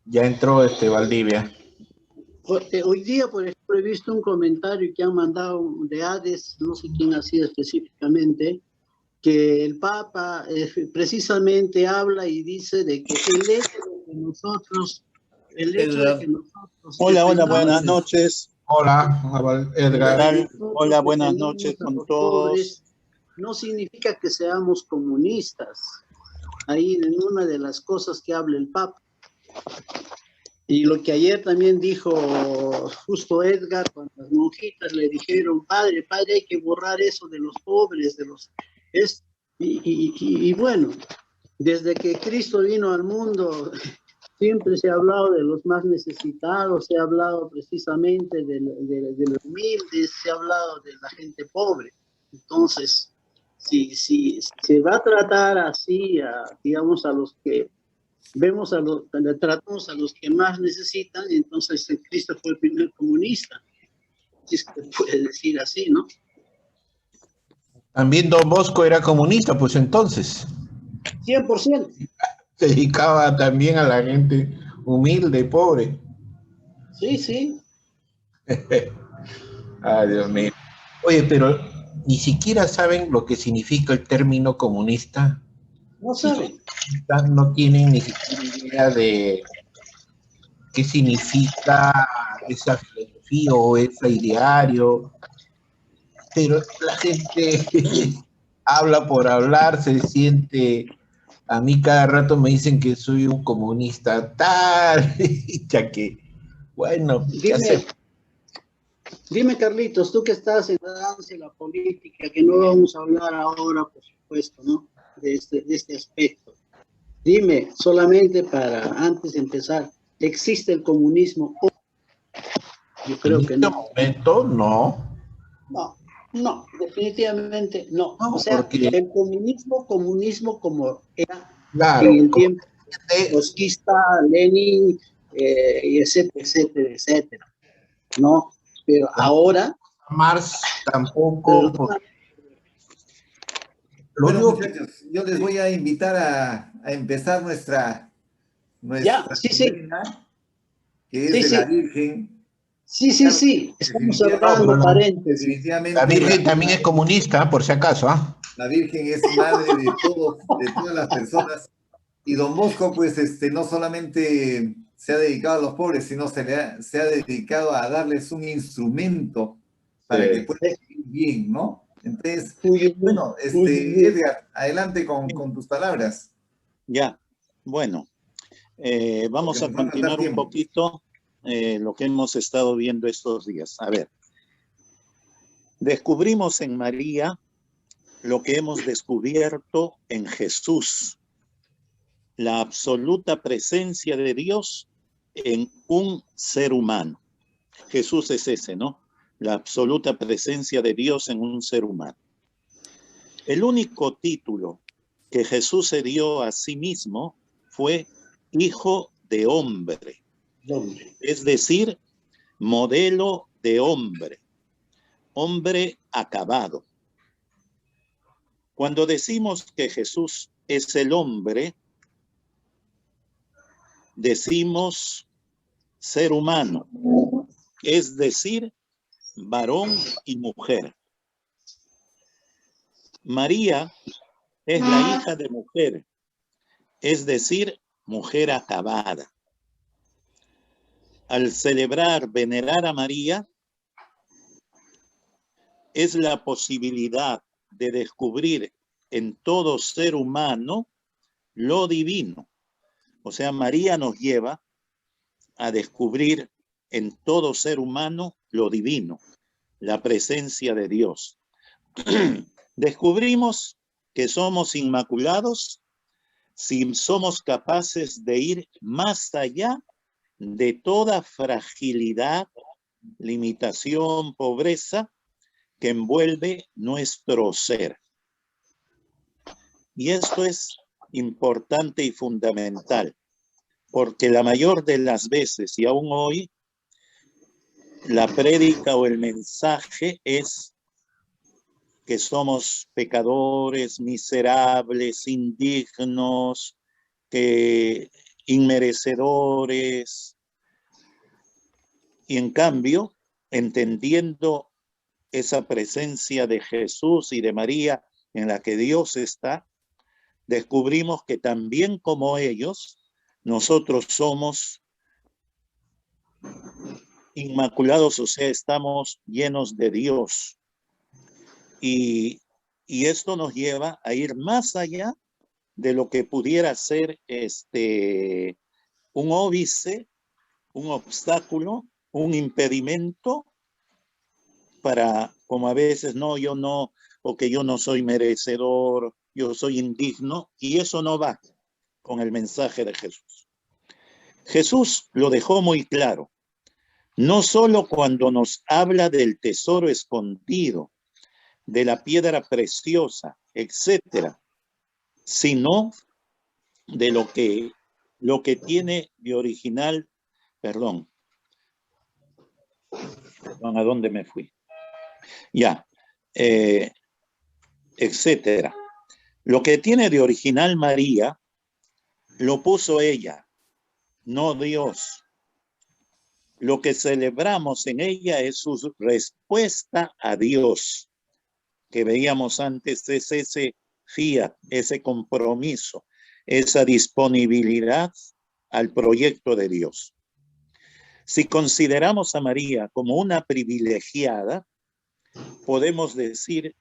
Ya entró Valdivia. Hoy día, por ejemplo, he visto un comentario que han mandado de Hades, no sé quién ha sido específicamente, que el Papa precisamente habla y dice de que el hecho de que nosotros, Hola, buenas defendamos noches. Hola, Edgar. ¿Qué tal? Hola, buenas noches a con los todos. pobres, no significa que seamos comunistas. Ahí en una de las cosas que habla el Papa. Y lo que ayer también dijo justo Edgar, cuando las monjitas le dijeron, padre, hay que borrar eso de los pobres, y bueno, desde que Cristo vino al mundo, siempre se ha hablado de los más necesitados, se ha hablado precisamente de los humildes, se ha hablado de la gente pobre. Entonces, si se va a tratar así, digamos, a los que tratamos a los que más necesitan, entonces Cristo fue el primer comunista, si es que se puede decir así, ¿no? También Don Bosco era comunista, pues entonces. 100%. Se dedicaba también a la gente humilde y pobre. Sí, sí. Ay, Dios mío. Oye, pero ni siquiera saben lo que significa el término comunista. No saben. No tienen ni siquiera idea de qué significa esa filosofía o ese ideario. Pero la gente habla por hablar, se siente. A mí cada rato me dicen que soy un comunista, tal, ya que, bueno, ¿qué hacer? Dime, Carlitos, tú que estás en la danza y la política, que no vamos a hablar ahora, por supuesto, ¿no? De este aspecto. Dime, solamente para antes de empezar, ¿existe el comunismo? Yo creo que no. En este momento, no. No, definitivamente no. No, O sea, porque, el comunismo como era en claro, el tiempo de, trotskista, Lenin, y etcétera, ¿no? Pero ahora, Marx tampoco. perdona, Bueno, muchachos, yo les voy a invitar a empezar nuestra ya, sí, novena, que es de la Virgen. Sí, estamos hablando paréntesis. Definitivamente, La Virgen también es comunista, por si acaso, ¿ah? La Virgen es madre de todos, de todas las personas. Y Don Bosco, pues, no solamente se ha dedicado a los pobres, sino se ha dedicado a darles un instrumento para que puedan vivir bien, ¿no? Entonces, bueno, Edgar, adelante con tus palabras. Ya, bueno, vamos a continuar un poquito lo que hemos estado viendo estos días. A ver, descubrimos en María lo que hemos descubierto en Jesús, la absoluta presencia de Dios en un ser humano. Jesús es ese, ¿no? La absoluta presencia de Dios en un ser humano. El único título que Jesús se dio a sí mismo fue Hijo de Hombre, es decir, modelo de hombre, hombre acabado. Cuando decimos que Jesús es el hombre, decimos ser humano, es decir, varón y mujer. María es la hija de mujer, es decir, mujer acabada. Al celebrar, venerar a María, es la posibilidad de descubrir en todo ser humano lo divino. O sea, María nos lleva a descubrir en todo ser humano lo divino, la presencia de Dios. Descubrimos que somos inmaculados si somos capaces de ir más allá de toda fragilidad, limitación, pobreza que envuelve nuestro ser. Y esto es importante y fundamental, porque la mayor de las veces, y aún hoy, la prédica o el mensaje es que somos pecadores, miserables, indignos, que inmerecedores. Y en cambio, entendiendo esa presencia de Jesús y de María en la que Dios está, descubrimos que también como ellos, nosotros somos inmaculados, o sea, estamos llenos de Dios. Y esto nos lleva a ir más allá de lo que pudiera ser un óbice, un obstáculo, un impedimento para, como a veces, no, yo no, o que yo no soy merecedor, yo soy indigno, y eso no va con el mensaje de Jesús. Jesús lo dejó muy claro, no solo cuando nos habla del tesoro escondido, de la piedra preciosa, etcétera, sino de lo que tiene de original, perdón, ¿a dónde me fui? Ya, etcétera. Lo que tiene de original María, lo puso ella, no Dios. Lo que celebramos en ella es su respuesta a Dios, que veíamos antes, es ese fiat, ese compromiso, esa disponibilidad al proyecto de Dios. Si consideramos a María como una privilegiada, podemos decir,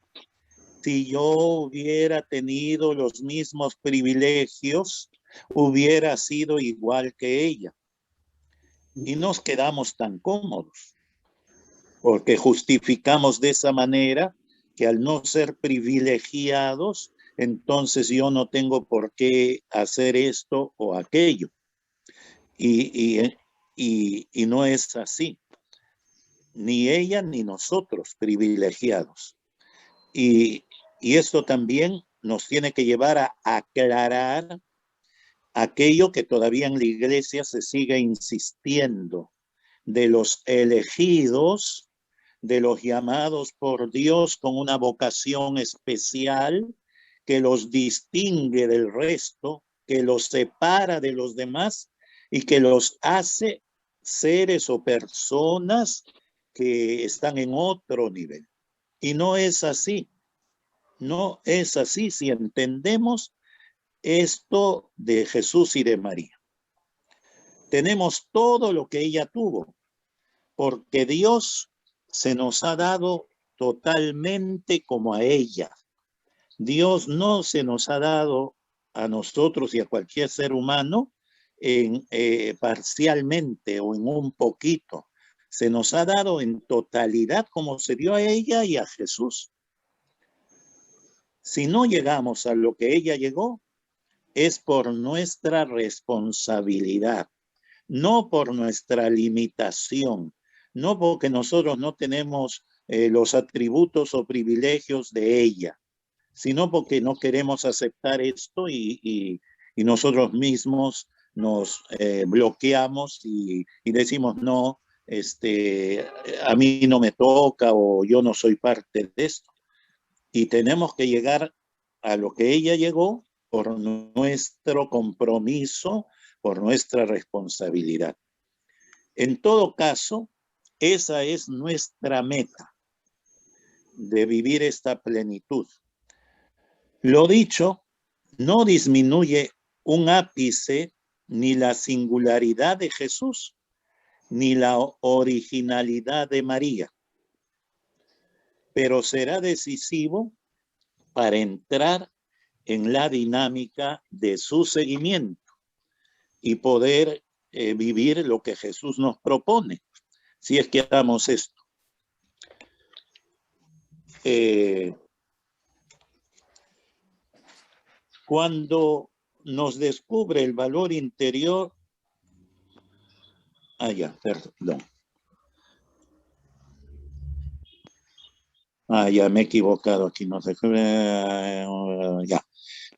si yo hubiera tenido los mismos privilegios, hubiera sido igual que ella. Y nos quedamos tan cómodos, porque justificamos de esa manera que al no ser privilegiados, entonces yo no tengo por qué hacer esto o aquello. Y no es así. Ni ella ni nosotros privilegiados. Y esto también nos tiene que llevar a aclarar aquello que todavía en la iglesia se sigue insistiendo, de los elegidos, de los llamados por Dios con una vocación especial que los distingue del resto, que los separa de los demás y que los hace seres o personas que están en otro nivel. Y no es así. No es así si entendemos esto de Jesús y de María. Tenemos todo lo que ella tuvo, porque Dios se nos ha dado totalmente como a ella. Dios no se nos ha dado a nosotros y a cualquier ser humano parcialmente o en un poquito. Se nos ha dado en totalidad como se dio a ella y a Jesús. Si no llegamos a lo que ella llegó, es por nuestra responsabilidad, no por nuestra limitación, no porque nosotros no tenemos los atributos o privilegios de ella, sino porque no queremos aceptar esto y nosotros mismos nos bloqueamos y decimos no, a mí no me toca o yo no soy parte de esto. Y tenemos que llegar a lo que ella llegó por nuestro compromiso, por nuestra responsabilidad. En todo caso, esa es nuestra meta, de vivir esta plenitud. Lo dicho no disminuye un ápice ni la singularidad de Jesús, ni la originalidad de María, pero será decisivo para entrar en la dinámica de su seguimiento y poder vivir lo que Jesús nos propone, si es que hagamos esto. Cuando nos descubre el valor interior, perdón. Ya me he equivocado aquí, no sé. Ya.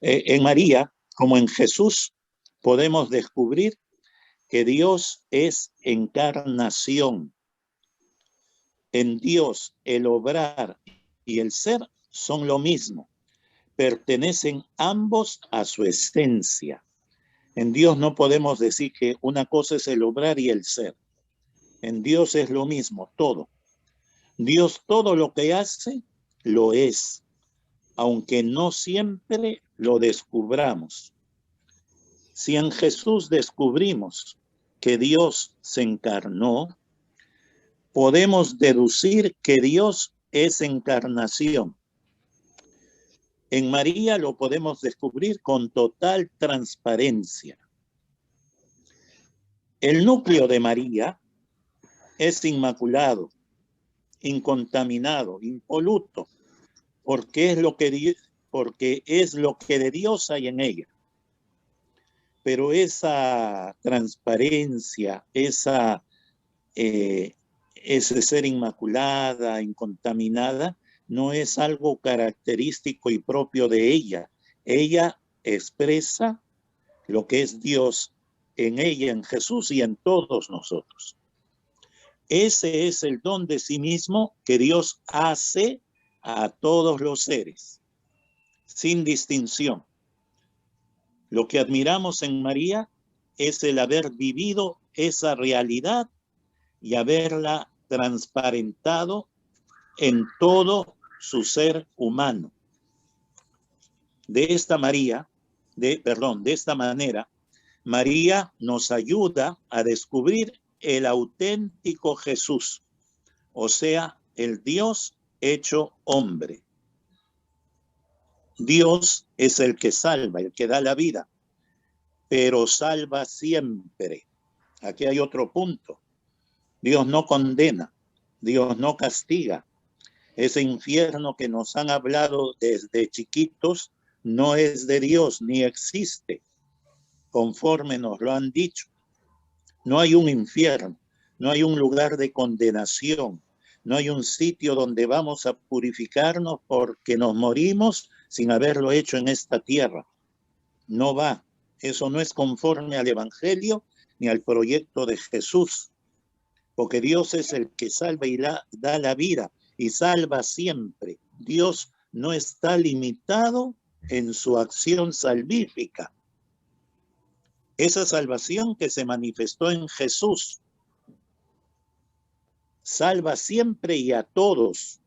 En María, como en Jesús, podemos descubrir que Dios es encarnación. En Dios, el obrar y el ser son lo mismo. Pertenecen ambos a su esencia. En Dios no podemos decir que una cosa es el obrar y el ser. En Dios es lo mismo, todo. Dios todo lo que hace, lo es, aunque no siempre lo descubramos. Si en Jesús descubrimos que Dios se encarnó, podemos deducir que Dios es encarnación. En María lo podemos descubrir con total transparencia. El núcleo de María es inmaculado, incontaminado, impoluto, porque es lo que de Dios hay en ella. Pero esa transparencia, ese ser inmaculada, incontaminada, no es algo característico y propio de ella. Ella expresa lo que es Dios en ella, en Jesús y en todos nosotros. Ese es el don de sí mismo que Dios hace a todos los seres, sin distinción. Lo que admiramos en María es el haber vivido esa realidad y haberla transparentado en todo su ser humano. De esta manera, María nos ayuda a descubrir el auténtico Jesús, o sea, el Dios hecho hombre. Dios es el que salva, el que da la vida, pero salva siempre. Aquí hay otro punto. Dios no condena, Dios no castiga. Ese infierno que nos han hablado desde chiquitos no es de Dios ni existe, conforme nos lo han dicho. No hay un infierno, no hay un lugar de condenación, no hay un sitio donde vamos a purificarnos porque nos morimos sin haberlo hecho en esta tierra. No va. Eso no es conforme al Evangelio ni al proyecto de Jesús, porque Dios es el que salva y da la vida y salva siempre. Dios no está limitado en su acción salvífica. Esa salvación que se manifestó en Jesús salva siempre y a todos,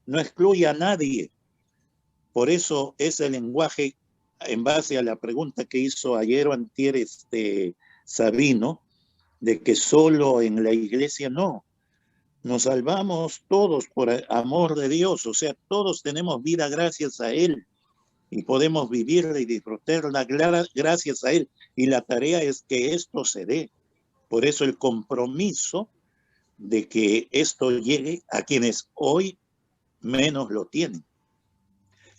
no excluye a nadie. Por eso es el lenguaje, en base a la pregunta que hizo ayer o antier Sabino, de que solo en la iglesia no. Nos salvamos todos por amor de Dios, o sea, todos tenemos vida gracias a Él y podemos vivirla y disfrutarla gracias a Él. Y la tarea es que esto se dé. Por eso el compromiso de que esto llegue a quienes hoy menos lo tienen.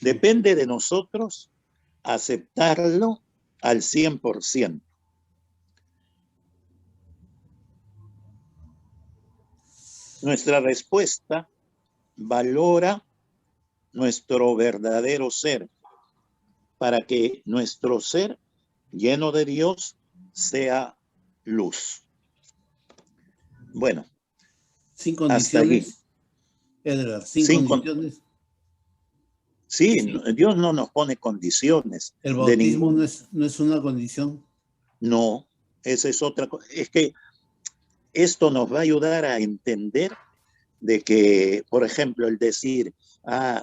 Depende de nosotros aceptarlo al 100%. Nuestra respuesta valora nuestro verdadero ser para que nuestro ser lleno de Dios sea luz. Bueno, sin condiciones, Edgar, sin condiciones. Sí, Dios no nos pone condiciones. El bautismo no es una condición. No, esa es otra cosa. Es que esto nos va a ayudar a entender de que, por ejemplo, el decir,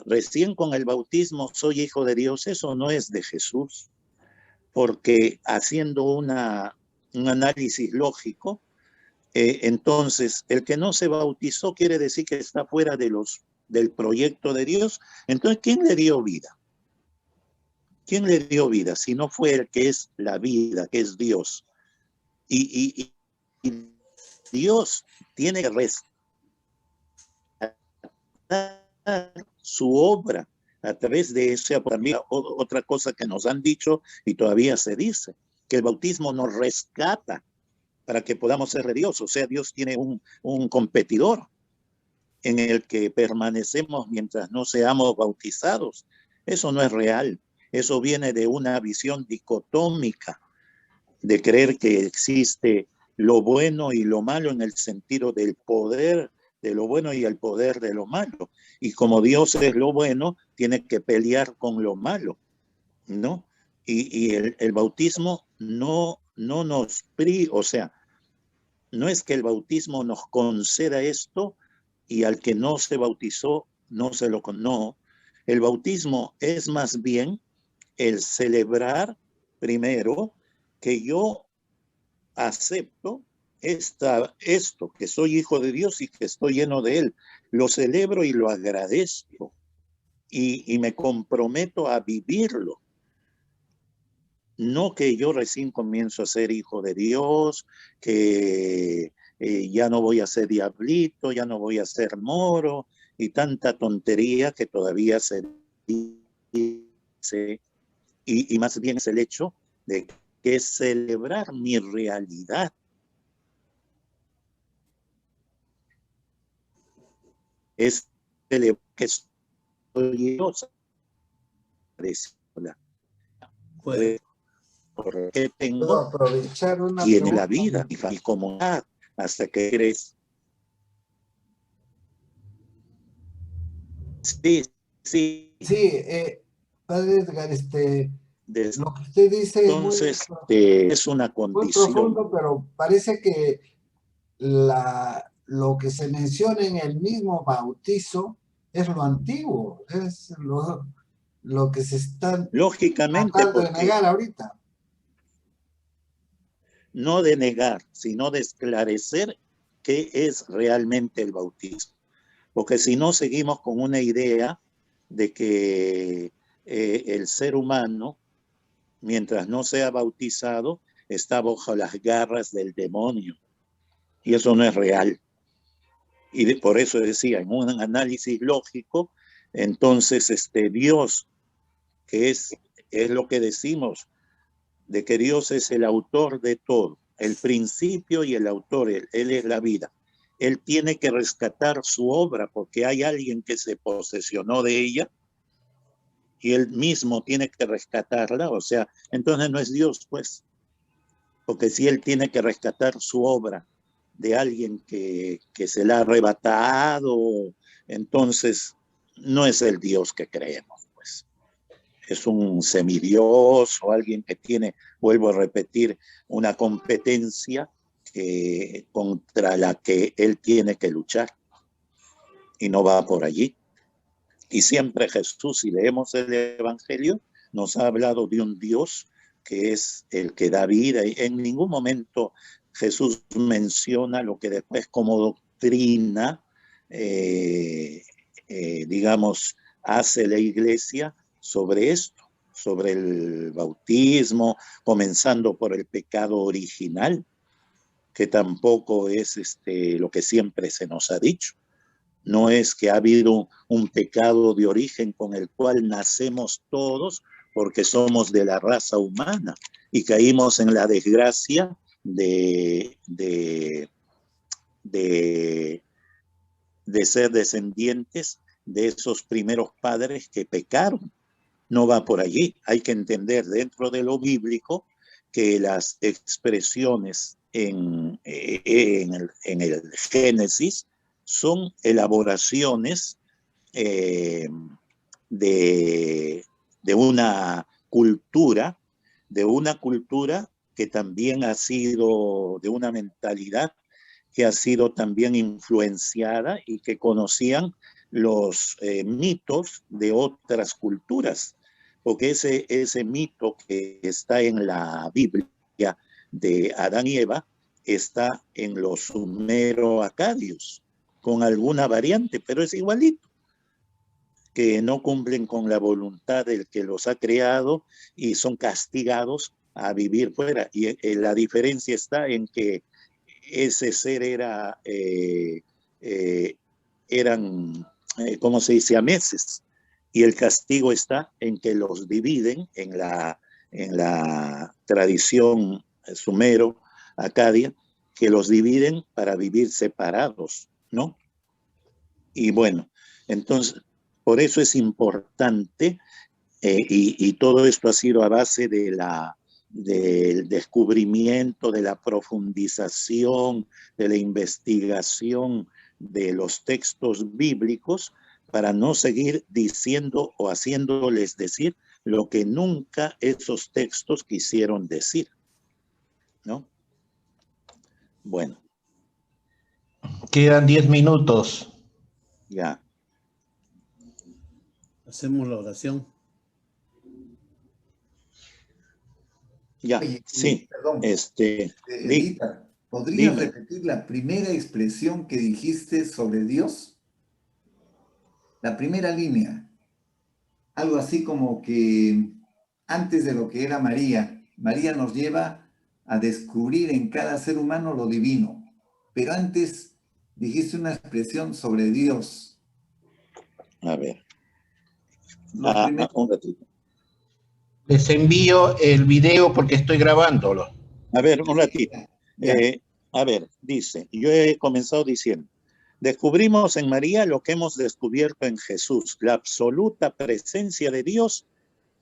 recién con el bautismo soy hijo de Dios, eso no es de Jesús, porque haciendo un análisis lógico, entonces el que no se bautizó quiere decir que está fuera del proyecto de Dios. Entonces, ¿quién le dio vida? ¿Quién le dio vida? Si no fue el que es la vida, que es Dios. Y Dios tiene que rescatar su obra a través de eso. También otra cosa que nos han dicho y todavía se dice, que el bautismo nos rescata para que podamos ser de Dios. O sea, Dios tiene un competidor en el que permanecemos mientras no seamos bautizados. Eso no es real. Eso viene de una visión dicotómica, de creer que existe lo bueno y lo malo en el sentido del poder de lo bueno y el poder de lo malo. Y como Dios es lo bueno, tiene que pelear con lo malo, ¿no? Y el bautismo no nos o sea, no es que el bautismo nos conceda esto y al que no se bautizó no se lo no. El bautismo es más bien el celebrar primero que yo acepto esto, que soy hijo de Dios y que estoy lleno de Él. Lo celebro y lo agradezco y me comprometo a vivirlo. No que yo recién comienzo a ser hijo de Dios, que ya no voy a ser diablito, ya no voy a ser moro y tanta tontería que todavía se dice. Y más bien es el hecho de que celebrar mi realidad. Es celebrar que soy Dios. Bueno, Porque tengo Puedo aprovechar una y en pregunta. la vida, mi comunidad, hasta que eres. Sí, sí. Sí, padre Edgar, lo que usted dice es Entonces, es una muy condición. profundo, pero parece que lo que se menciona en el mismo bautizo es lo antiguo, es lo que se está Lógicamente, tratando de porque negar ahorita. no de negar, sino de esclarecer qué es realmente el bautismo. Porque si no, seguimos con una idea de que el ser humano, mientras no sea bautizado, está bajo las garras del demonio. Y eso no es real. Y por eso decía, en un análisis lógico, entonces Dios, que es lo que decimos, de que Dios es el autor de todo, el principio y el autor, él es la vida. Él tiene que rescatar su obra porque hay alguien que se posesionó de ella y él mismo tiene que rescatarla, o sea, entonces no es Dios, pues, porque si él tiene que rescatar su obra de alguien que se la ha arrebatado, entonces no es el Dios que creemos, pues. Es un semidios o alguien que tiene, vuelvo a repetir, una competencia contra la que él tiene que luchar. Y no va por allí. Y siempre Jesús, si leemos el Evangelio, nos ha hablado de un Dios que es el que da vida. Y en ningún momento Jesús menciona lo que después como doctrina, digamos, hace la iglesia sobre esto, sobre el bautismo, comenzando por el pecado original, que tampoco es lo que siempre se nos ha dicho. No es que ha habido un pecado de origen con el cual nacemos todos porque somos de la raza humana y caímos en la desgracia de ser descendientes de esos primeros padres que pecaron. No va por allí. Hay que entender dentro de lo bíblico que las expresiones en el Génesis son elaboraciones de una cultura, que también ha sido, de una mentalidad que ha sido también influenciada y que conocían los mitos de otras culturas, porque ese mito que está en la Biblia de Adán y Eva está en los sumero-acadios, con alguna variante, pero es igualito, que no cumplen con la voluntad del que los ha creado y son castigados a vivir fuera. Y la diferencia está en que ese ser eran, ¿cómo se dice?, siameses, y el castigo está en que los dividen en la tradición sumero-acadia, que los dividen para vivir separados, ¿no? Y bueno, entonces, por eso es importante, y todo esto ha sido a base del descubrimiento, de la profundización, de la investigación de los textos bíblicos, para no seguir diciendo o haciéndoles decir lo que nunca esos textos quisieron decir. ¿no? Bueno. Quedan 10 minutos. Ya. Hacemos la oración. Ya, Oye, sí. perdón, Edita, ¿podrías dime. repetir la primera expresión que dijiste sobre Dios? La primera línea. Algo así como que antes de lo que era María, María nos lleva a descubrir en cada ser humano lo divino. Pero antes dijiste una expresión sobre Dios. A ver. Lo primero. Un ratito. Les envío el video porque estoy grabándolo. A ver, un ratito. Ya. A ver, dice, yo he comenzado diciendo, descubrimos en María lo que hemos descubierto en Jesús, la absoluta presencia de Dios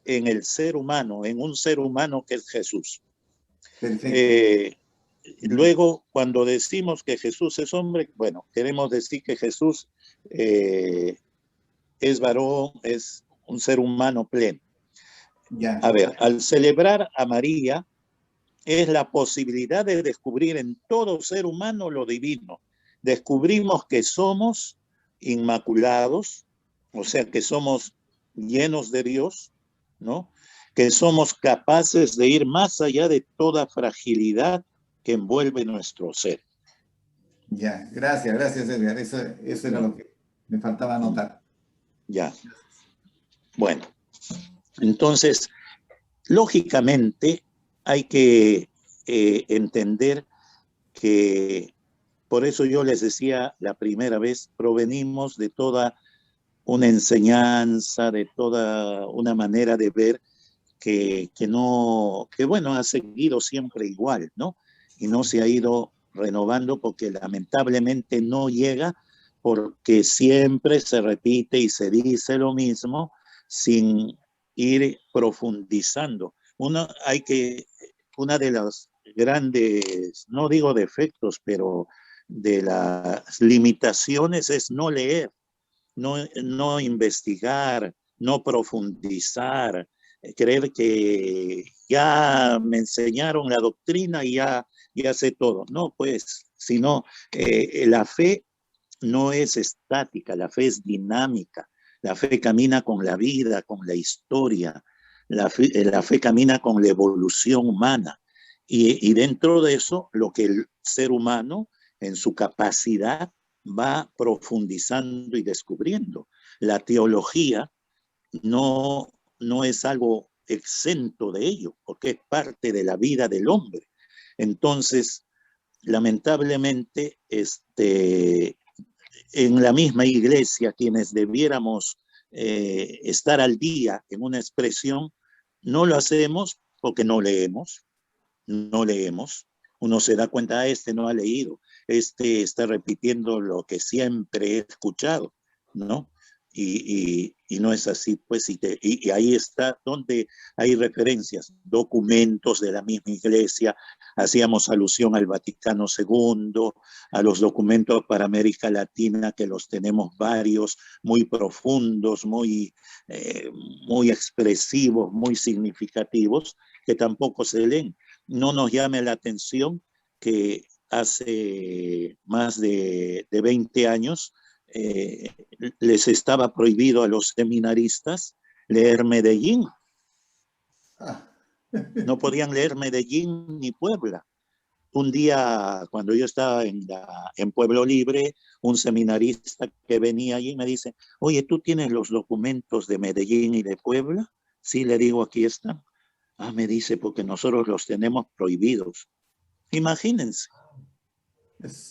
en el ser humano, en un ser humano que es Jesús. Perfecto. Luego, cuando decimos que Jesús es hombre, bueno, queremos decir que Jesús es varón, es un ser humano pleno. Ya. A ver, al celebrar a María, es la posibilidad de descubrir en todo ser humano lo divino. Descubrimos que somos inmaculados, o sea, que somos llenos de Dios, ¿no? Que somos capaces de ir más allá de toda fragilidad que envuelve nuestro ser. Ya, gracias, Edgar. Eso era lo que me faltaba anotar. Ya. Bueno, entonces, lógicamente hay que entender que, por eso yo les decía la primera vez, provenimos de toda una enseñanza, de toda una manera de ver que bueno, ha seguido siempre igual, ¿no? Y no se ha ido renovando porque lamentablemente no llega, porque siempre se repite y se dice lo mismo sin ir profundizando. Una de las grandes, no digo defectos, pero de las limitaciones es no leer, no investigar, no profundizar, creer que ya me enseñaron la doctrina y ya sé todo. No, pues, sino la fe no es estática, la fe es dinámica. La fe camina con la vida, con la historia. La fe camina con la evolución humana. Y dentro de eso, lo que el ser humano, en su capacidad, va profundizando y descubriendo. La teología no es algo exento de ello, porque es parte de la vida del hombre. Entonces, lamentablemente, en la misma iglesia, quienes debiéramos estar al día en una expresión, no lo hacemos porque no leemos. Uno se da cuenta, no ha leído, está repitiendo lo que siempre he escuchado, ¿no? Y no es así, pues, y ahí está donde hay referencias, documentos de la misma iglesia, hacíamos alusión al Vaticano II, a los documentos para América Latina, que los tenemos varios, muy profundos, muy expresivos, muy significativos, que tampoco se leen. No nos llame la atención que hace más de 20 años les estaba prohibido a los seminaristas leer Medellín. No podían leer Medellín ni Puebla. Un día, cuando yo estaba en Pueblo Libre, un seminarista que venía allí me dice, oye, ¿tú tienes los documentos de Medellín y de Puebla? Sí, le digo, aquí están. Ah, me dice, porque nosotros los tenemos prohibidos. Imagínense.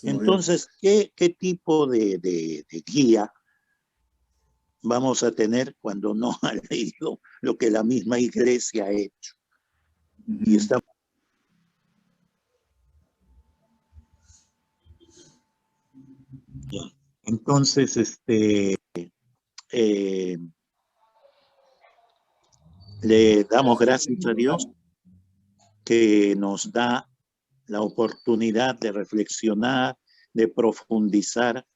Entonces, ¿qué tipo de guía vamos a tener cuando no ha leído lo que la misma iglesia ha hecho? Y está. Entonces, le damos gracias a Dios que nos da la oportunidad de reflexionar, de profundizar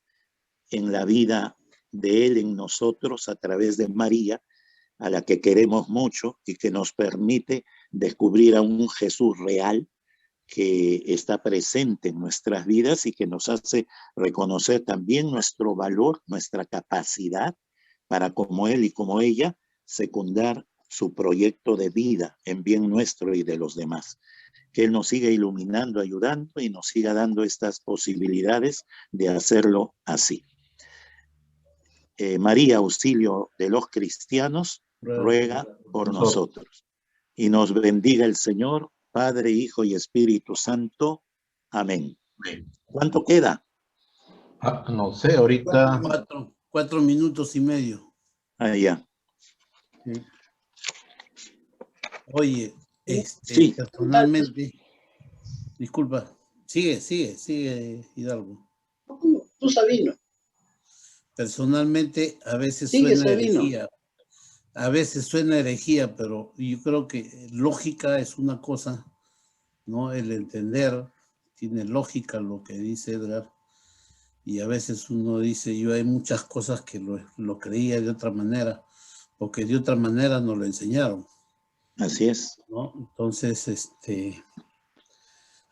en la vida de Él en nosotros a través de María, a la que queremos mucho y que nos permite descubrir a un Jesús real que está presente en nuestras vidas y que nos hace reconocer también nuestro valor, nuestra capacidad para, como él y como ella, secundar su proyecto de vida en bien nuestro y de los demás. Que él nos siga iluminando, ayudando y nos siga dando estas posibilidades de hacerlo así. María, auxilio de los cristianos, ruega por nosotros. Y nos bendiga el Señor, Padre, Hijo y Espíritu Santo. Amén. ¿Cuánto queda? No sé, ahorita. 4 minutos y medio. Ah, ya. Sí. Oye, Sí. personalmente, disculpa, sigue, Hidalgo. Tú, Sabino. Personalmente, a veces Sigue, suena Sabino. herejía. A veces suena herejía, pero yo creo que lógica es una cosa, ¿no? El entender, tiene lógica lo que dice Edgar, y a veces uno dice, yo hay muchas cosas que lo creía de otra manera, porque de otra manera nos lo enseñaron. Así es. ¿No? Entonces,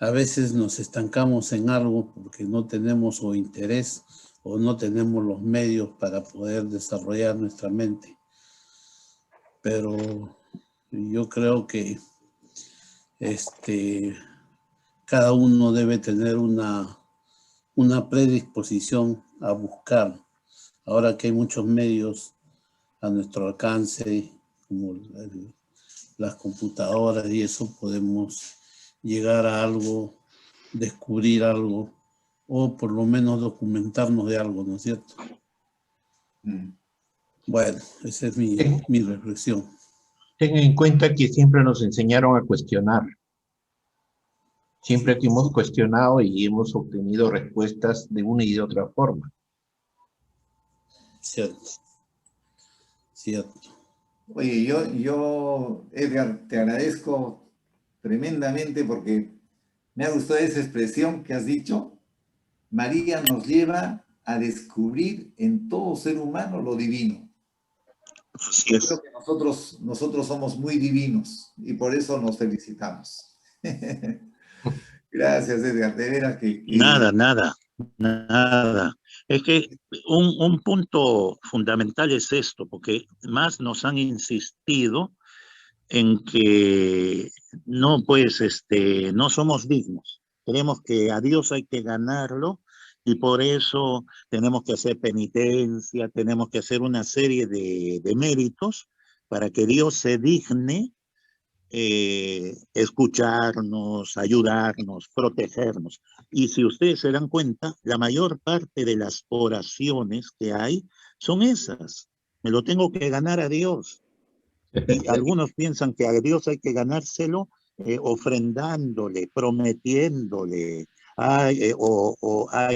a veces nos estancamos en algo porque no tenemos o interés o no tenemos los medios para poder desarrollar nuestra mente. Pero yo creo que cada uno debe tener una predisposición a buscar. Ahora que hay muchos medios a nuestro alcance, como las computadoras y eso, podemos llegar a algo, descubrir algo, o por lo menos documentarnos de algo, ¿no es cierto? Bueno, esa es mi reflexión. Ten en cuenta que siempre nos enseñaron a cuestionar. Siempre que hemos cuestionado y hemos obtenido respuestas de una y de otra forma. Cierto. Oye, yo, Edgar, te agradezco tremendamente porque me ha gustado esa expresión que has dicho. María nos lleva a descubrir en todo ser humano lo divino. Así es. Creo que nosotros somos muy divinos y por eso nos felicitamos. Gracias, Edgar. De veras que... Nada. Es que un punto fundamental es esto, porque más nos han insistido en que no, pues, no somos dignos. Creemos que a Dios hay que ganarlo y por eso tenemos que hacer penitencia, tenemos que hacer una serie de méritos para que Dios se digne escucharnos, ayudarnos, protegernos. Y si ustedes se dan cuenta, la mayor parte de las oraciones que hay son esas. Me lo tengo que ganar a Dios. Y algunos piensan que a Dios hay que ganárselo ofrendándole, prometiéndole,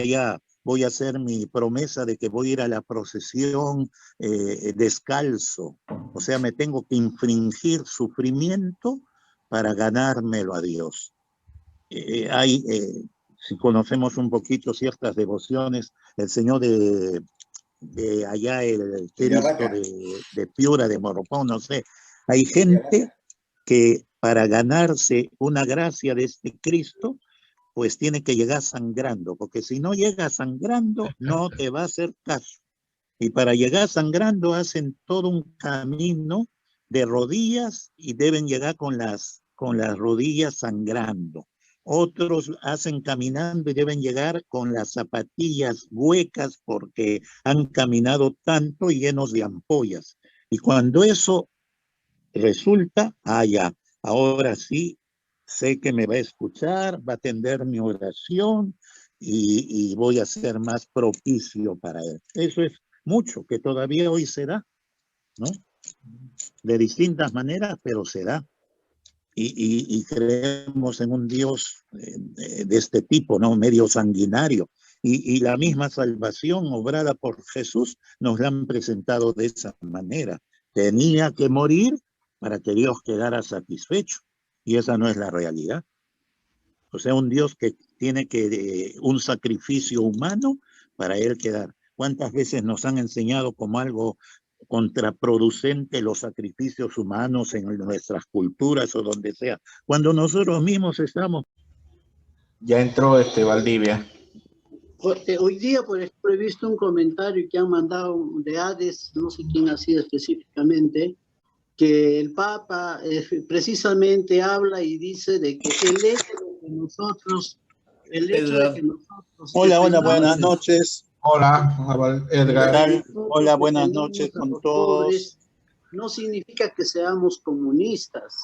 ya voy a hacer mi promesa de que voy a ir a la procesión descalzo. O sea, me tengo que infringir sufrimiento para ganármelo a Dios. Si conocemos un poquito ciertas devociones, el Señor de allá, el Cristo de Piura, de Moropón, no sé, hay gente que para ganarse una gracia de este Cristo, pues tiene que llegar sangrando, porque si no llega sangrando, no te va a hacer caso. Y para llegar sangrando hacen todo un camino de rodillas y deben llegar con las rodillas sangrando. Otros hacen caminando y deben llegar con las zapatillas huecas porque han caminado tanto y llenos de ampollas. Y cuando eso resulta, ya, ahora sí, sé que me va a escuchar, va a atender mi oración y voy a ser más propicio para él. Eso es mucho que todavía hoy se da, ¿no? De distintas maneras, pero se da. Y creemos en un Dios de este tipo, ¿no? Medio sanguinario. Y la misma salvación obrada por Jesús nos la han presentado de esa manera. Tenía que morir para que Dios quedara satisfecho. Y esa no es la realidad. O sea, un Dios que tiene que un sacrificio humano para él quedar. ¿Cuántas veces nos han enseñado como algo contraproducente los sacrificios humanos en nuestras culturas o donde sea? Cuando nosotros mismos estamos Ya entró Valdivia. Hoy día, por ejemplo, he visto un comentario que han mandado de Hades, no sé quién ha sido específicamente, que el Papa precisamente habla y dice de que el hecho de que nosotros, Hola, hola, buenas defendamos noches. Hola, ¿Qué Edgar. tal? Hola, buenas defendamos noches a con los todos. pobres, no significa que seamos comunistas.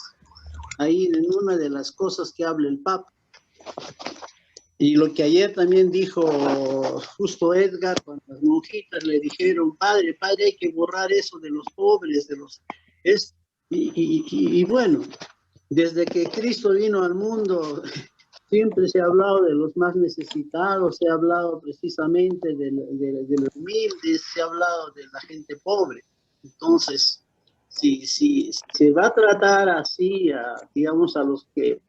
Ahí en una de las cosas que habla el Papa. Y lo que ayer también dijo justo Edgar, cuando las monjitas le dijeron, padre, hay que borrar eso de los pobres, de los... Y bueno, desde que Cristo vino al mundo, siempre se ha hablado de los más necesitados, se ha hablado precisamente de los humildes, se ha hablado de la gente pobre. Entonces, si se va a tratar así, digamos, a los que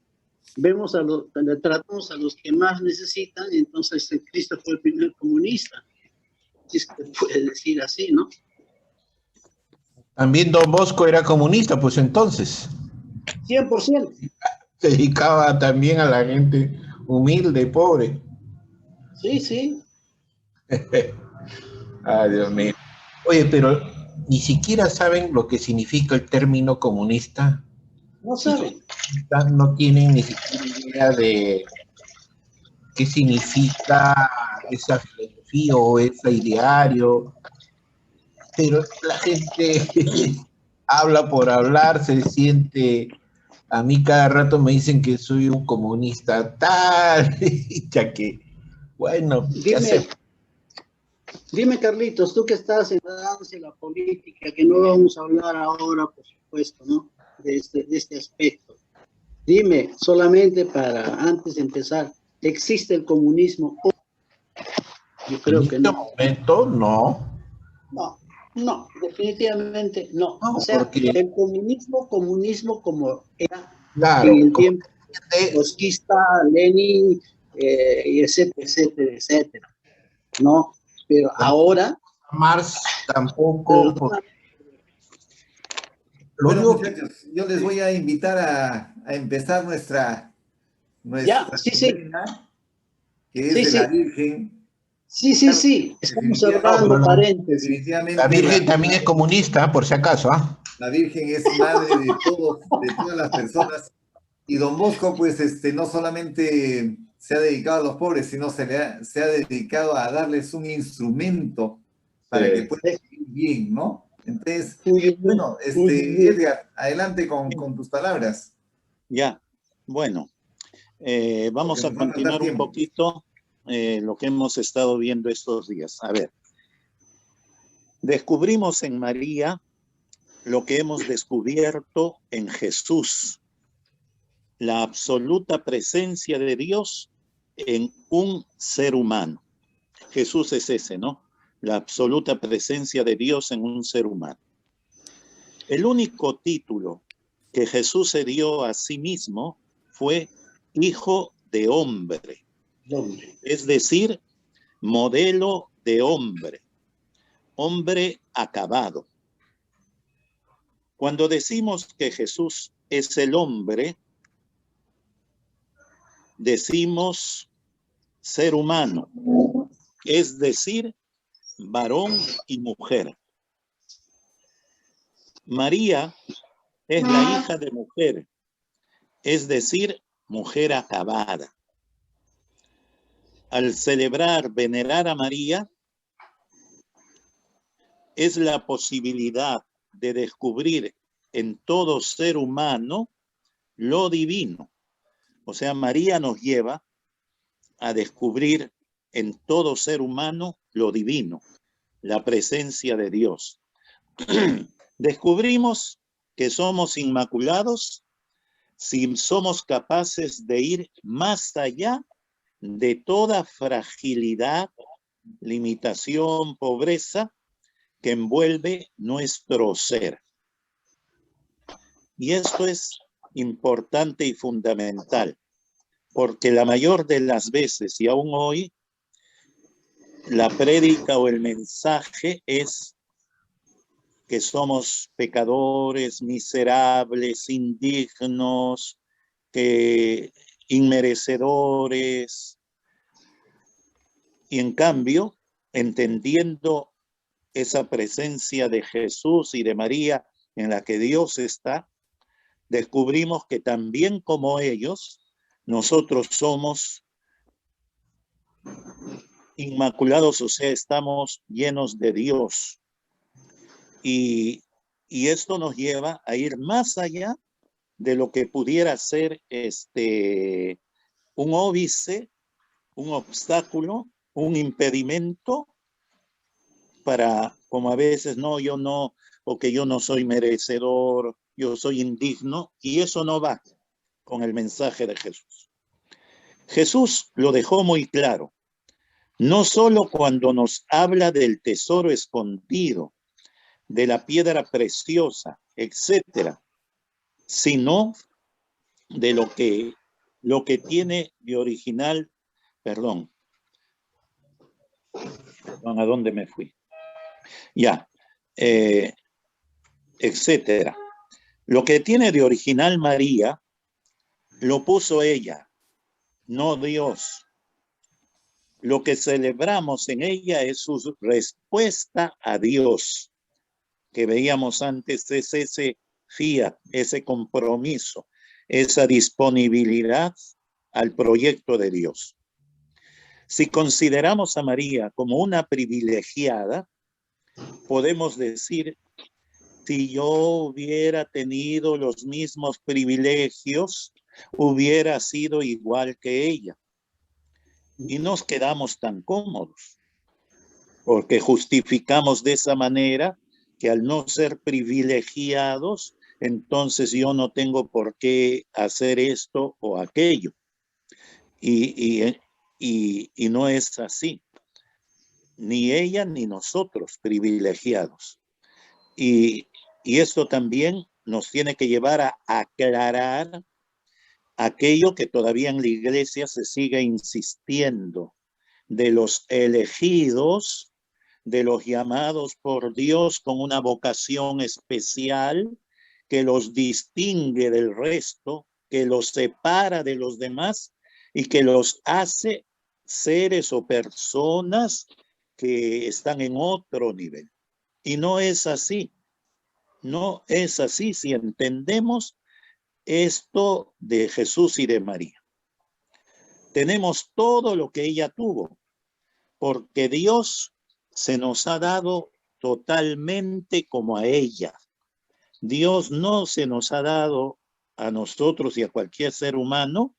tratamos a los que más necesitan, entonces Cristo fue el primer comunista, si es que se puede decir así, ¿no? También Don Bosco era comunista, pues entonces. 100%. Se dedicaba también a la gente humilde, pobre. Sí, sí. Ay, Dios mío. Oye, pero ni siquiera saben lo que significa el término comunista. No saben. No tienen ni siquiera idea de qué significa esa filosofía o ese ideario. Pero la gente habla por hablar, se siente. A mí cada rato me dicen que soy un comunista tal, ya que, bueno, ¿qué hacer? Dime, Carlitos, tú que estás en la danza y la política, que no vamos a hablar ahora, por supuesto, ¿no? De este aspecto. Dime, solamente para antes de empezar, ¿existe el comunismo? Yo creo que En este no. momento, no. No, definitivamente no. No, O sea, porque, el comunismo como era en claro, el como tiempo de, trotskista, Lenin, y etcétera, etcétera, etcétera, ¿no? Pero ahora, Marx tampoco, perdona, lo Bueno, único que muchachos, yo les voy a invitar a empezar nuestra ya, sí, sí, novena, que es sí, de la sí, Virgen. sí, sí, Claro, sí, estamos cerrando no, paréntesis. la definitivamente Virgen también es comunista, por si acaso, ¿ah? la Virgen es madre de todos, de todas las personas. Y Don Bosco, pues, no solamente se ha dedicado a los pobres, sino se ha dedicado a darles un instrumento para que puedan vivir bien, ¿no? Entonces, Uy, uy, bueno, uy, uy, uy. Edgar, adelante con tus palabras, Ya, bueno, porque vamos a nos va a faltar continuar un tiempo. poquito lo que hemos estado viendo estos días. A ver, descubrimos en María lo que hemos descubierto en Jesús, la absoluta presencia de Dios en un ser humano. Jesús es ese, ¿no? La absoluta presencia de Dios en un ser humano. El único título que Jesús se dio a sí mismo fue Hijo de Hombre, es decir, modelo de hombre, hombre acabado. Cuando decimos que Jesús es el hombre, decimos ser humano, es decir, varón y mujer. María es la hija de mujer, es decir, mujer acabada. Al celebrar, venerar a María, es la posibilidad de descubrir en todo ser humano lo divino. O sea, María nos lleva a descubrir en todo ser humano lo divino, la presencia de Dios. Descubrimos que somos inmaculados si somos capaces de ir más allá de toda fragilidad, limitación, pobreza que envuelve nuestro ser. Y esto es importante y fundamental, porque la mayor de las veces, y aún hoy, la prédica o el mensaje es que somos pecadores, miserables, indignos, que inmerecedores. Y en cambio, entendiendo esa presencia de Jesús y de María en la que Dios está, descubrimos que también como ellos, nosotros somos inmaculados, o sea, estamos llenos de Dios. Y esto nos lleva a ir más allá de lo que pudiera ser un óbice, un obstáculo, un impedimento para, como a veces, no, yo no, porque yo no soy merecedor, yo soy indigno, y eso no va con el mensaje de Jesús. Jesús lo dejó muy claro, no solo cuando nos habla del tesoro escondido, de la piedra preciosa, etcétera, sino de lo que tiene de original, perdón, ¿a dónde me fui? Ya, etcétera. Lo que tiene de original María, lo puso ella, no Dios. Lo que celebramos en ella es su respuesta a Dios, que veíamos antes, es ese fiat, ese compromiso, esa disponibilidad al proyecto de Dios. Si consideramos a María como una privilegiada, podemos decir, si yo hubiera tenido los mismos privilegios, hubiera sido igual que ella. Y nos quedamos tan cómodos, porque justificamos de esa manera que al no ser privilegiados, entonces yo no tengo por qué hacer esto o aquello. Y no es así. Ni ella ni nosotros privilegiados. Y esto también nos tiene que llevar a aclarar aquello que todavía en la iglesia se sigue insistiendo, de los elegidos, de los llamados por Dios con una vocación especial que los distingue del resto, que los separa de los demás y que los hace seres o personas que están en otro nivel. Y no es así. No es así si entendemos esto de Jesús y de María. Tenemos todo lo que ella tuvo, porque Dios se nos ha dado totalmente como a ella. Dios no se nos ha dado a nosotros y a cualquier ser humano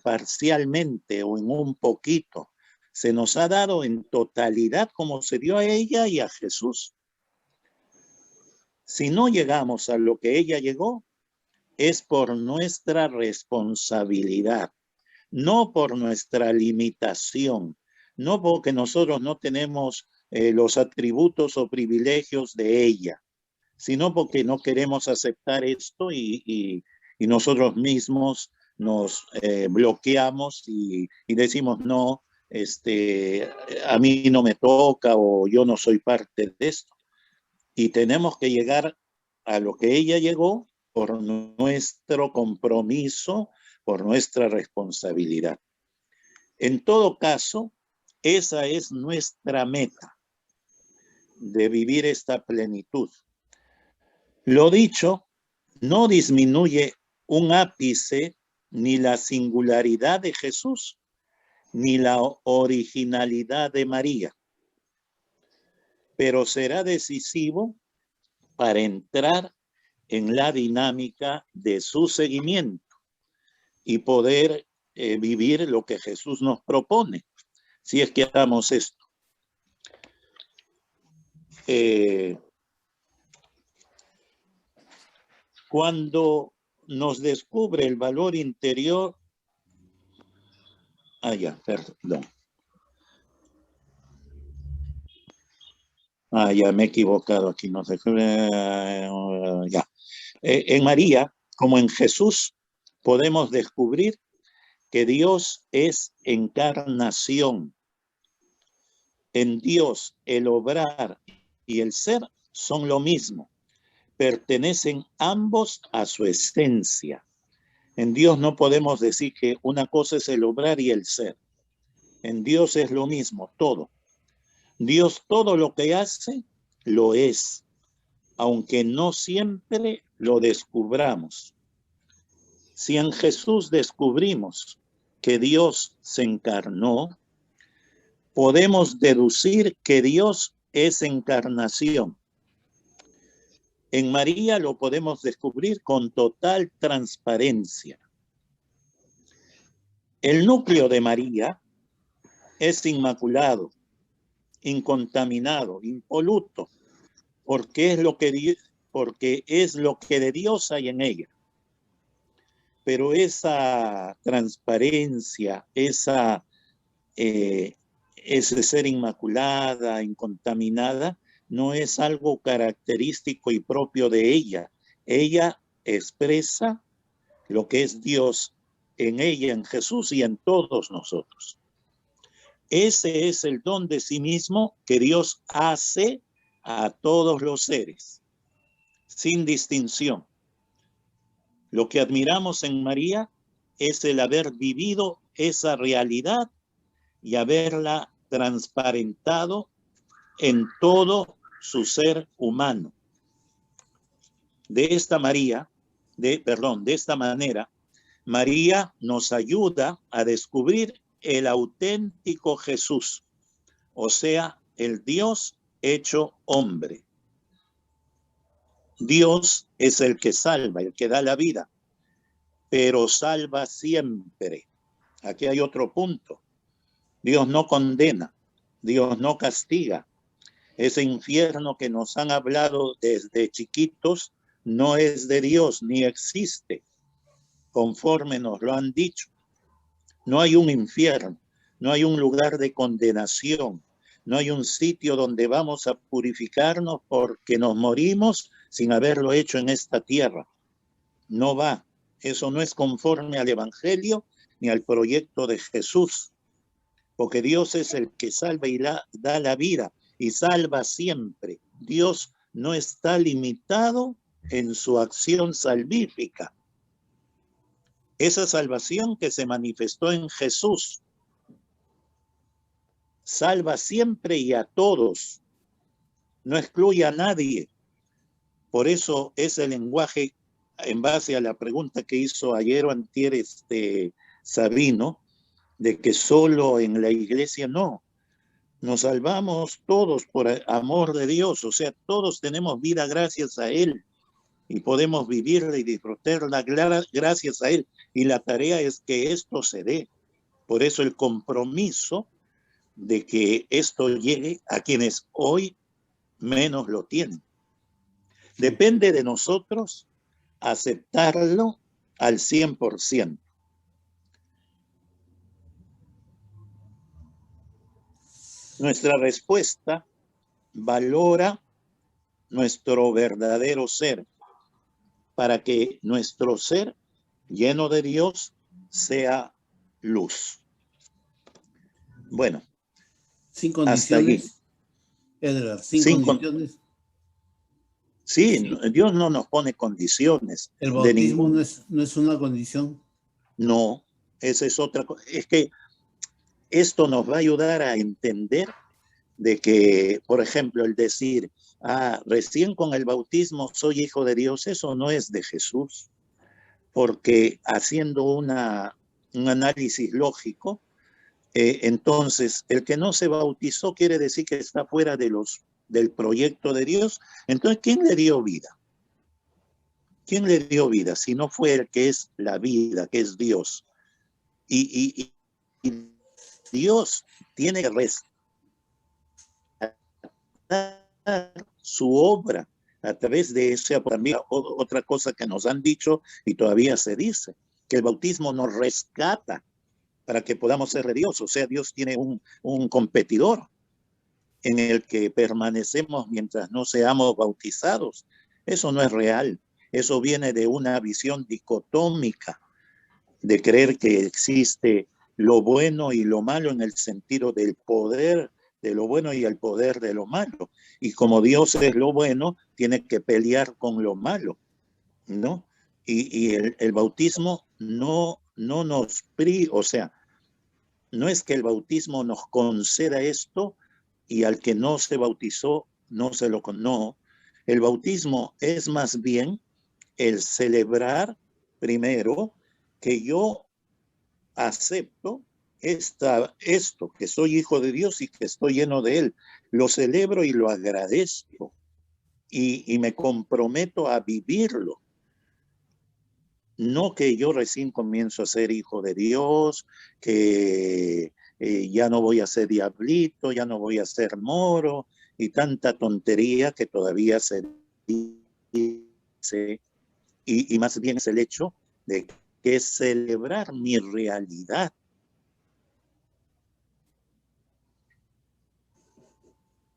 parcialmente o en un poquito. Se nos ha dado en totalidad como se dio a ella y a Jesús. Si no llegamos a lo que ella llegó, es por nuestra responsabilidad, no por nuestra limitación, no porque nosotros no tenemos los atributos o privilegios de ella, sino porque no queremos aceptar esto y nosotros mismos nos bloqueamos y decimos no, a mí no me toca o yo no soy parte de esto. Y tenemos que llegar a lo que ella llegó por nuestro compromiso, por nuestra responsabilidad. En todo caso, esa es nuestra meta, de vivir esta plenitud. Lo dicho no disminuye un ápice ni la singularidad de Jesús, ni la originalidad de María, pero será decisivo para entrar en la dinámica de su seguimiento y poder vivir lo que Jesús nos propone, si es que hagamos esto. Cuando nos descubre el valor interior, perdón. Ya me he equivocado aquí, no sé. Ya. En María, como en Jesús, podemos descubrir que Dios es encarnación. En Dios, el obrar y el ser son lo mismo. Pertenecen ambos a su esencia. En Dios no podemos decir que una cosa es el obrar y el ser. En Dios es lo mismo, todo. Dios todo lo que hace, lo es, aunque no siempre lo descubramos. Si en Jesús descubrimos que Dios se encarnó, podemos deducir que Dios es encarnación. En María lo podemos descubrir con total transparencia. El núcleo de María es inmaculado, incontaminado, impoluto, porque es lo que de Dios hay en ella. Pero esa transparencia, ese ser inmaculada, incontaminada, no es algo característico y propio de ella. Ella expresa lo que es Dios en ella, en Jesús y en todos nosotros. Ese es el don de sí mismo que Dios hace a todos los seres, sin distinción. Lo que admiramos en María es el haber vivido esa realidad y haberla transparentado en todo su ser humano. De esta manera, María nos ayuda a descubrir el auténtico Jesús, o sea, el Dios hecho hombre. Dios es el que salva, el que da la vida, pero salva siempre. Aquí hay otro punto. Dios no condena, Dios no castiga. Ese infierno que nos han hablado desde chiquitos no es de Dios ni existe, conforme nos lo han dicho. No hay un infierno, no hay un lugar de condenación, no hay un sitio donde vamos a purificarnos porque nos morimos sin haberlo hecho en esta tierra. No va. Eso no es conforme al Evangelio ni al proyecto de Jesús, porque Dios es el que salva y da la vida y salva siempre. Dios no está limitado en su acción salvífica. Esa salvación que se manifestó en Jesús salva siempre y a todos, no excluye a nadie. Por eso es el lenguaje, en base a la pregunta que hizo ayer o antier Sabino, de que solo en la iglesia no. Nos salvamos todos por amor de Dios, o sea, todos tenemos vida gracias a Él y podemos vivirla y disfrutarla gracias a Él. Y la tarea es que esto se dé. Por eso el compromiso de que esto llegue a quienes hoy menos lo tienen. Depende de nosotros aceptarlo al 100%. Nuestra respuesta valora nuestro verdadero ser para que nuestro ser lleno de Dios sea luz. Bueno, sin condiciones, Edgar, sin condiciones. Sí, Dios no nos pone condiciones. El bautismo no es una condición. No, esa es otra cosa. Es que esto nos va a ayudar a entender de que, por ejemplo, el decir, recién con el bautismo soy hijo de Dios, eso no es de Jesús, porque haciendo un análisis lógico, entonces el que no se bautizó quiere decir que está fuera del proyecto de Dios. Entonces, ¿quién le dio vida? ¿Quién le dio vida? Si no fue el que es la vida, que es Dios. Y Dios tiene que rescatar su obra a través de eso. También otra cosa que nos han dicho y todavía se dice, que el bautismo nos rescata para que podamos ser de Dios. O sea, Dios tiene un competidor en el que permanecemos mientras no seamos bautizados. Eso no es real. Eso viene de una visión dicotómica, de creer que existe lo bueno y lo malo en el sentido del poder de lo bueno y el poder de lo malo. Y como Dios es lo bueno, tiene que pelear con lo malo, ¿no? Y el bautismo no nos o sea, no es que el bautismo nos conceda esto y al que no se bautizó no se lo no. El bautismo es más bien el celebrar primero que yo acepto esto, que soy hijo de Dios y que estoy lleno de Él. Lo celebro y lo agradezco y me comprometo a vivirlo. No que yo recién comienzo a ser hijo de Dios, que ya no voy a ser diablito, ya no voy a ser moro y tanta tontería que todavía se dice. Y más bien es el hecho de que celebrar mi realidad.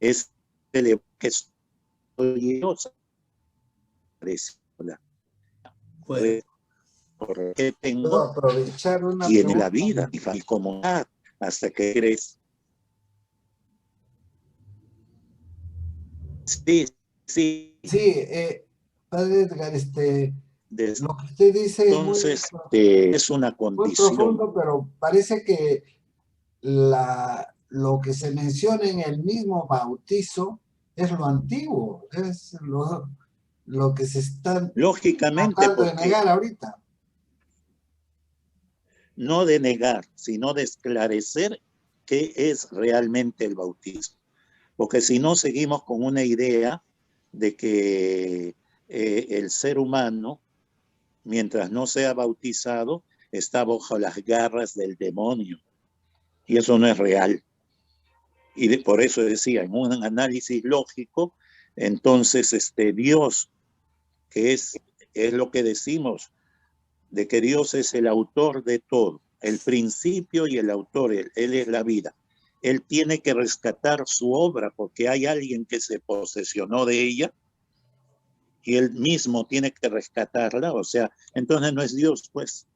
Es celebrar que soy Dios. Bueno, Porque Puedo tengo aprovechar una y en pregunta. la vida, mi comunidad, hasta que eres. Sí. Sí, padre Edgar, lo que usted dice es Entonces, es una muy condición. profundo, pero parece que lo que se menciona en el mismo bautizo es lo antiguo, es lo que se está Lógicamente, tratando de porque negar ahorita. no de negar, sino de esclarecer qué es realmente el bautismo. Porque si no, seguimos con una idea de que el ser humano, mientras no sea bautizado, está bajo las garras del demonio. Y eso no es real. Y por eso decía, en un análisis lógico, entonces Dios, que es lo que decimos, de que Dios es el autor de todo, el principio y el autor, él es la vida. Él tiene que rescatar su obra porque hay alguien que se posesionó de ella y él mismo tiene que rescatarla, o sea, entonces no es Dios, pues,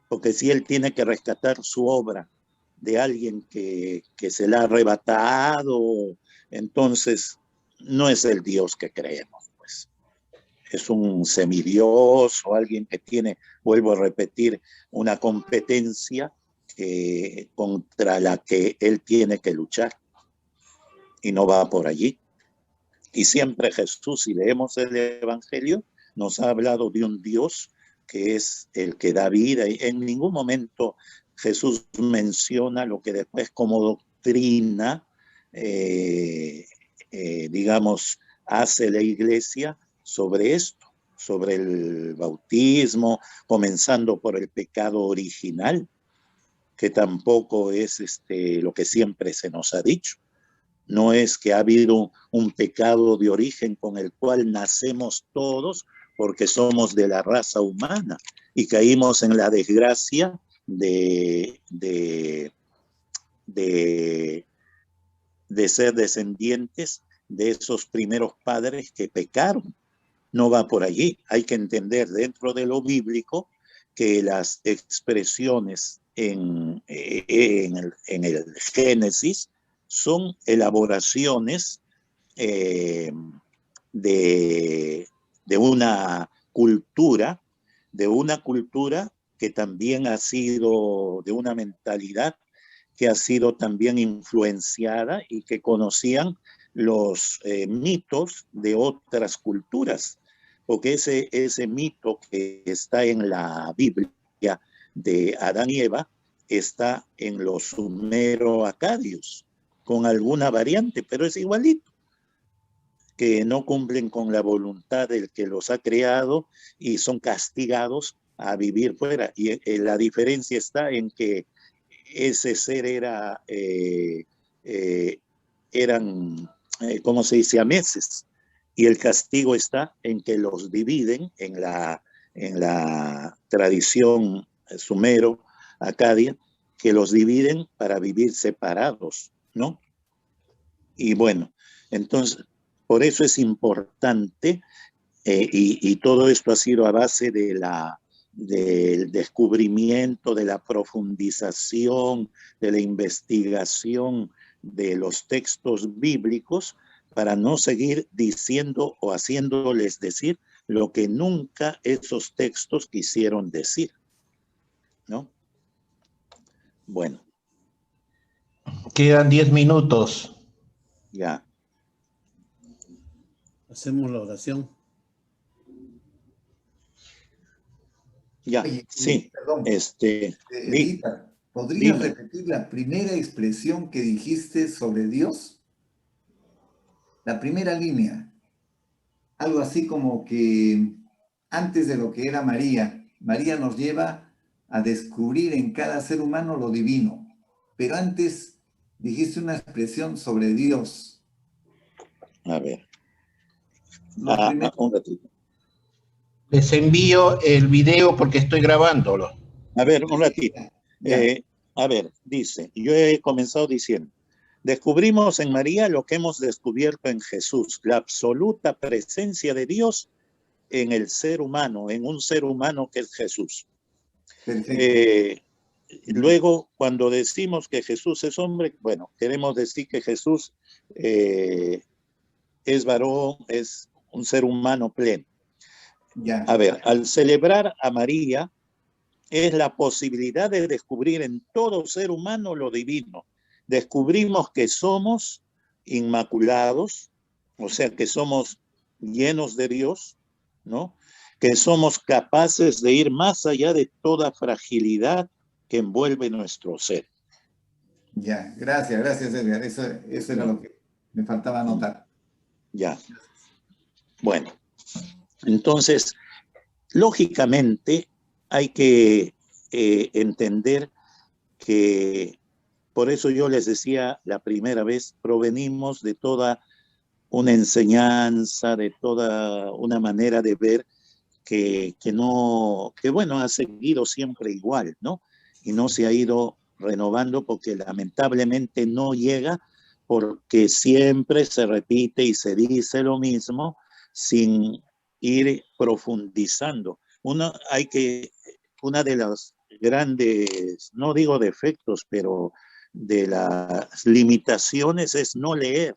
porque si él tiene que rescatar su obra de alguien que se la ha arrebatado, entonces no es el Dios que creemos, pues. Es un semidios o alguien que tiene, vuelvo a repetir, una competencia contra la que él tiene que luchar. Y no va por allí. Y siempre Jesús, si leemos el Evangelio, nos ha hablado de un Dios que es el que da vida. Y en ningún momento Jesús menciona lo que después como doctrina, digamos, hace la iglesia sobre esto, sobre el bautismo, comenzando por el pecado original, que tampoco es lo que siempre se nos ha dicho. No es que ha habido un pecado de origen con el cual nacemos todos porque somos de la raza humana y caímos en la desgracia de ser descendientes de esos primeros padres que pecaron. No va por allí. Hay que entender dentro de lo bíblico que las expresiones en el Génesis son elaboraciones de una cultura que también ha sido, de una mentalidad que ha sido también influenciada y que conocían los mitos de otras culturas, porque ese mito que está en la Biblia de Adán y Eva está en los sumero-acadios, con alguna variante, pero es igualito, que no cumplen con la voluntad del que los ha creado y son castigados a vivir fuera. Y la diferencia está en que ese ser eran, ¿cómo se dice?, siameses, y el castigo está en que los dividen en la tradición sumero-acadia, que los dividen para vivir separados, ¿no? Y bueno, entonces, por eso es importante, y todo esto ha sido a base del descubrimiento, de la profundización, de la investigación de los textos bíblicos, para no seguir diciendo o haciéndoles decir lo que nunca esos textos quisieron decir, ¿no? Bueno. Quedan 10 minutos. Ya. Hacemos la oración. Ya, Oye, sí. perdón. Edita, ¿podrías dime. repetir la primera expresión que dijiste sobre Dios? La primera línea. Algo así como que antes de lo que era María, María nos lleva a descubrir en cada ser humano lo divino. Pero antes dijiste una expresión sobre Dios. A ver. Lo primero. Un ratito. Les envío el video porque estoy grabándolo. A ver, un ratito. Ya. A ver, dice, yo he comenzado diciendo, descubrimos en María lo que hemos descubierto en Jesús, la absoluta presencia de Dios en el ser humano, en un ser humano que es Jesús. Perfecto. Luego, cuando decimos que Jesús es hombre, bueno, queremos decir que Jesús es varón, es un ser humano pleno. Ya. A ver, al celebrar a María, es la posibilidad de descubrir en todo ser humano lo divino. Descubrimos que somos inmaculados, o sea, que somos llenos de Dios, ¿no? Que somos capaces de ir más allá de toda fragilidad que envuelve nuestro ser. Ya, gracias, Edgar. Eso era lo que me faltaba anotar. Ya. Bueno, entonces, lógicamente hay que entender que, por eso yo les decía la primera vez, provenimos de toda una enseñanza, de toda una manera de ver que bueno, ha seguido siempre igual, ¿no? Y no se ha ido renovando porque lamentablemente no llega, porque siempre se repite y se dice lo mismo sin ir profundizando. Una de las grandes, no digo defectos, pero de las limitaciones es no leer,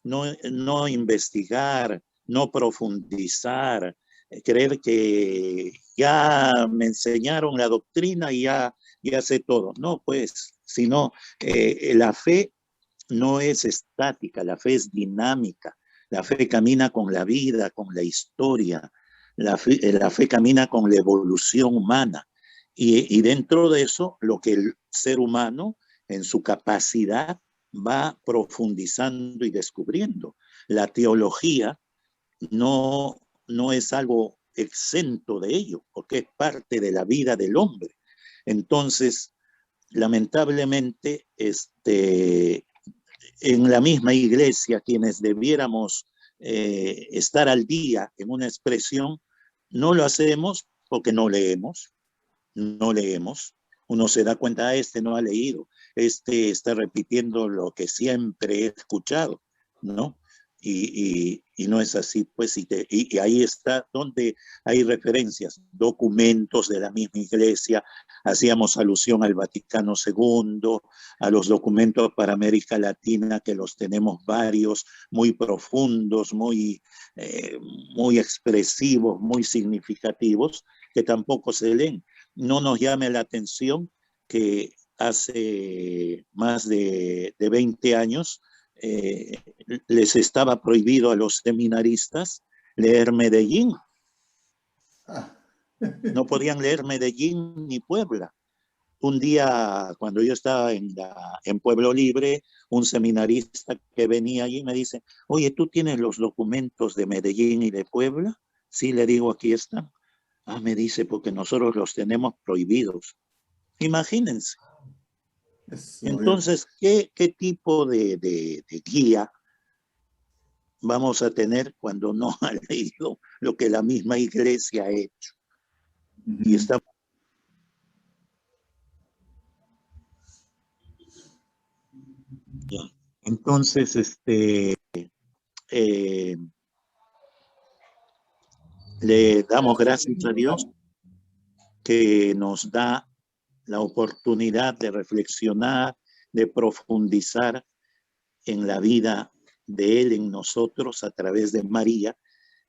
no investigar, no profundizar, creer que ya me enseñaron la doctrina y ya sé todo. No, pues, sino la fe no es estática, la fe es dinámica. La fe camina con la vida, con la historia. La fe camina con la evolución humana. Y dentro de eso, lo que el ser humano, en su capacidad, va profundizando y descubriendo. La teología no es algo exento de ello, porque es parte de la vida del hombre. Entonces, lamentablemente, en la misma iglesia, quienes debiéramos estar al día en una expresión, no lo hacemos porque no leemos. Uno se da cuenta, no ha leído, está repitiendo lo que siempre he escuchado, ¿no? Y no es así, pues, y ahí está donde hay referencias, documentos de la misma iglesia, hacíamos alusión al Vaticano II, a los documentos para América Latina, que los tenemos varios, muy profundos, muy expresivos, muy significativos, que tampoco se leen. No nos llame la atención que hace más de 20 años les estaba prohibido a los seminaristas leer Medellín. No podían leer Medellín ni Puebla. Un día, cuando yo estaba en Pueblo Libre, un seminarista que venía allí me dice, oye, ¿tú tienes los documentos de Medellín y de Puebla? Sí, le digo, aquí están. Ah, me dice, porque nosotros los tenemos prohibidos. Imagínense. Entonces, ¿qué tipo de guía vamos a tener cuando no ha leído lo que la misma iglesia ha hecho? Y está. Entonces, le damos gracias a Dios que nos da la oportunidad de reflexionar, de profundizar en la vida de Él en nosotros a través de María,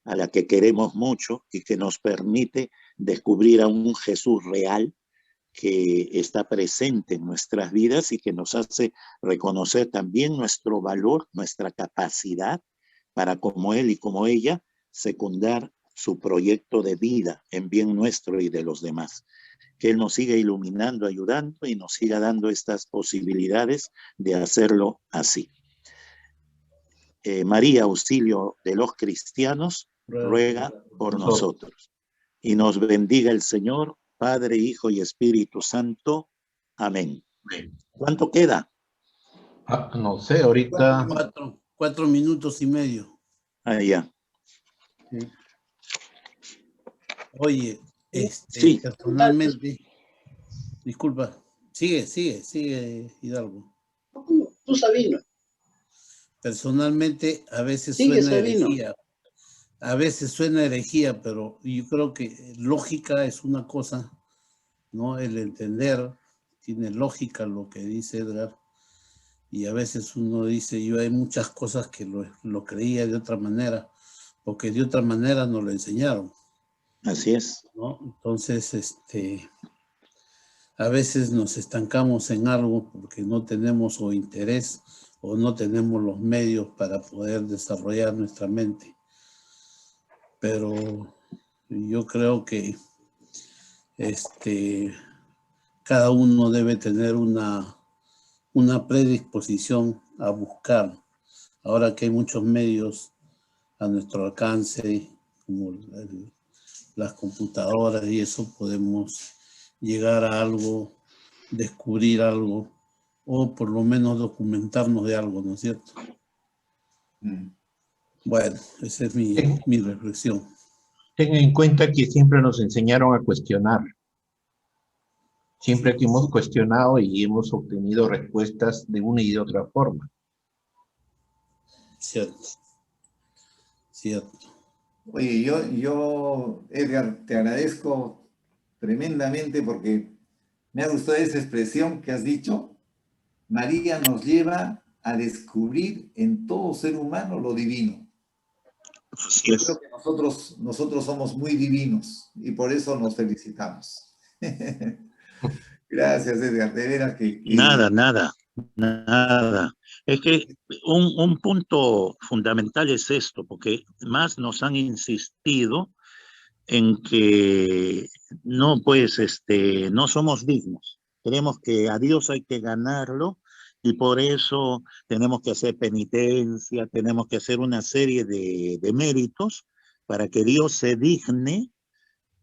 a la que queremos mucho y que nos permite descubrir a un Jesús real que está presente en nuestras vidas y que nos hace reconocer también nuestro valor, nuestra capacidad para, como Él y como ella, secundar su proyecto de vida en bien nuestro y de los demás. Que Él nos siga iluminando, ayudando y nos siga dando estas posibilidades de hacerlo así. María, auxilio de los cristianos, ruega por nosotros. Y nos bendiga el Señor, Padre, Hijo y Espíritu Santo. Amén. ¿Cuánto queda? No sé, ahorita. 4 minutos y medio. Ya. Oye, sí. Personalmente, disculpa, sigue, Hidalgo. Tú, Sabino. Personalmente, a veces Sigue, suena Sabino. herejía, pero yo creo que lógica es una cosa, ¿no? El entender, tiene lógica lo que dice Edgar, y a veces uno dice, yo hay muchas cosas que lo creía de otra manera, porque de otra manera nos lo enseñaron. Así es. ¿No? Entonces, a veces nos estancamos en algo porque no tenemos o interés o no tenemos los medios para poder desarrollar nuestra mente. Pero yo creo que cada uno debe tener una predisposición a buscar. Ahora que hay muchos medios a nuestro alcance, como las computadoras y eso, podemos llegar a algo, descubrir algo, o por lo menos documentarnos de algo, ¿no es cierto? Bueno, esa es mi reflexión. Ten en cuenta que siempre nos enseñaron a cuestionar. Siempre que hemos cuestionado y hemos obtenido respuestas de una y de otra forma. Cierto. Oye, yo, Edgar, te agradezco tremendamente porque me ha gustado esa expresión que has dicho. María nos lleva a descubrir en todo ser humano lo divino. Así es. Yo creo que nosotros somos muy divinos y por eso nos felicitamos. Gracias, Edgar. De veras que... Nada. Es que un punto fundamental es esto, porque más nos han insistido en que no, pues, no somos dignos. Creemos que a Dios hay que ganarlo y por eso tenemos que hacer penitencia, tenemos que hacer una serie de méritos para que Dios se digne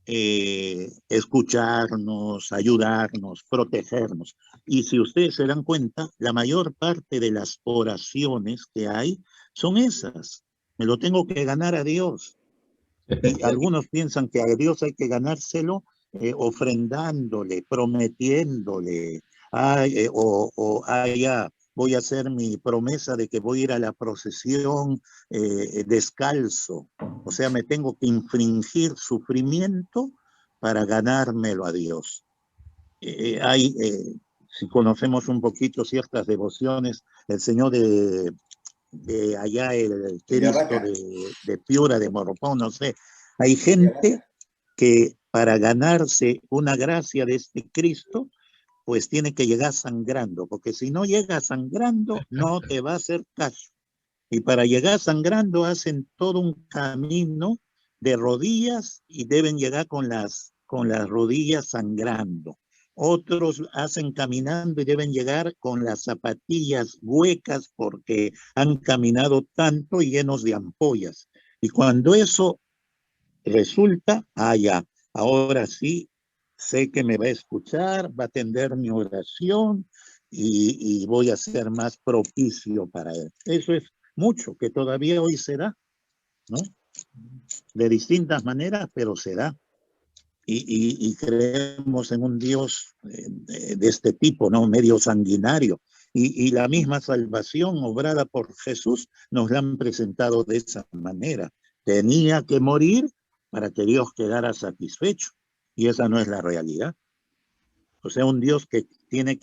escucharnos, ayudarnos, protegernos. Y si ustedes se dan cuenta, la mayor parte de las oraciones que hay son esas. Me lo tengo que ganar a Dios. Y algunos piensan que a Dios hay que ganárselo ofrendándole, prometiéndole, ya voy a hacer mi promesa de que voy a ir a la procesión descalzo. O sea, me tengo que infringir sufrimiento para ganármelo a Dios. Si conocemos un poquito ciertas devociones, el Señor de allá, el Cristo de Piura, de Moropón, no sé, hay gente que para ganarse una gracia de este Cristo, pues tiene que llegar sangrando, porque si no llega sangrando, no te va a hacer caso. Y para llegar sangrando hacen todo un camino de rodillas y deben llegar con las rodillas sangrando. Otros hacen caminando y deben llegar con las zapatillas huecas porque han caminado tanto y llenos de ampollas. Y cuando eso resulta, ya, ahora sí, sé que me va a escuchar, va a atender mi oración y voy a ser más propicio para él. Eso es mucho que todavía hoy se da, ¿no? De distintas maneras, pero se da. Y creemos en un Dios de este tipo, ¿no? Medio sanguinario. Y la misma salvación obrada por Jesús nos la han presentado de esa manera. Tenía que morir para que Dios quedara satisfecho. Y esa no es la realidad. O sea, un Dios que tiene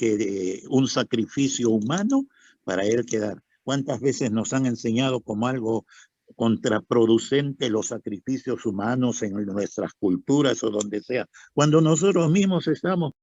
un sacrificio humano para él quedar. ¿Cuántas veces nos han enseñado como algo contraproducente los sacrificios humanos en nuestras culturas o donde sea, cuando nosotros mismos estamos